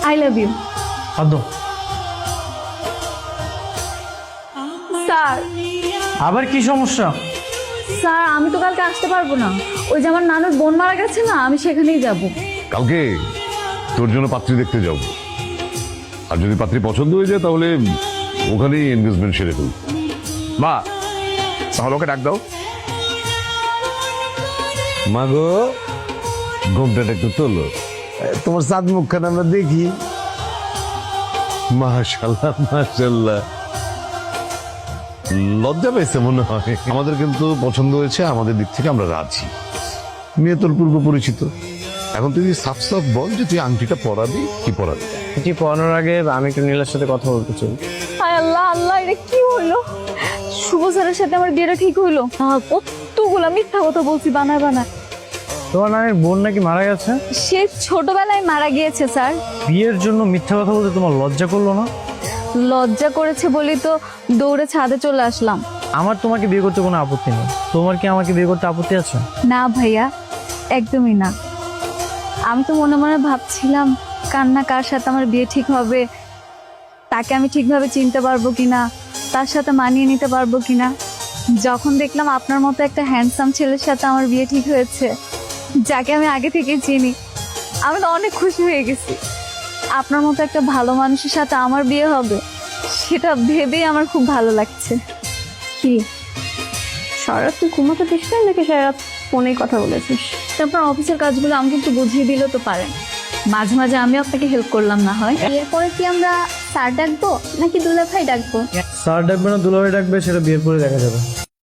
I love you. আদো sir আবার কি সমস্যা? স্যার আমি তো কালকে আসতে পারবো না, ওই যে আমার নানুর বোন মারা গেছে না, আমি সেখানেই যাব। কালকে তোর জন্য পাত্রী দেখতে যাব, আর যদি পাত্রী পছন্দ হয়ে যায় তাহলে ওখানেই এনগেজমেন্ট সেরে ফেলব। মা তাহলে ওকে ডাক দাও। মাগো ঘুমটাটা একটু তোলো, তোমার চাঁদ মুখখান আমরা দেখি। মাশাল্লাহ মাশাল্লাহ, লজ্জা পেয়েছে মনে হয়। আমাদের কিন্তু পছন্দ হয়েছে, আমাদের দিক থেকে আমরা রাজি। মেয়ে তোর পূর্ব পরিচিত, এখন তুই সাফ সাফ বল যে তুই আংটিটা পরাবি কি পরাবি। এটি পড়ানোর আগে আমি একটু নীলার সাথে কথা বলতে চাই। হায় আল্লাহ আল্লাহ, এটা কি হলো? শুভ স্যারের সাথে আমার বিয়েটা ঠিক হইলো? কতগুলা মিথ্যা কথা বলছি বানায় বানায়। তোমার নানির বোন নাকি মারা গেছে? সে ছোটবেলায় মারা গিয়েছে স্যার। বিয়ের জন্য মিথ্যা কথা বলতে তোমার লজ্জা করলো না? লজ্জা করেছে বলি তো দৌড়ে ছাদে চলে আসলাম। আমার তোমাকে বিয়ে করতে কোনো আপত্তি নেই, তোমার কি আমাকে বিয়ে করতে আপত্তি আছে? না ভাইয়া, একদমই না। আমি তো মনে মনে ভাবছিলাম কান্না কার সাথে আমার বিয়ে ঠিক হবে, তাকে আমি ঠিকভাবে চিনতে পারবো কিনা, তার সাথে মানিয়ে নিতে পারবো কিনা। যখন দেখলাম আপনার মতো একটা হ্যান্ডসাম ছেলের সাথে আমার বিয়ে ঠিক হয়েছে, যাকে আমি আগে থেকেই চিনি, আমি তো অনেক খুশি হয়ে গেছি। আপনার মতো একটা ভালো মানুষের সাথে আমার বিয়ে হবে, সেটা ভেবেই আমার খুব ভালো লাগছে। কি সারা রাত তুই ঘুমাতে দিস না নাকি সারা রাত ফোনেই কথা বলেছিস? তারপর অফিসের কাজগুলো আমাকে একটু বুঝিয়ে দিলে তো পারেন, মাঝে মাঝে আমি আপনাকে হেল্প করলাম না হয়। এরপরে কি আমরা স্যার ডাকবো নাকি দুলা ভাই ডাকবো? স্যার ডাকবে না দুলাভাই ডাকবে সেটা বিয়ের পরে দেখা যাবে।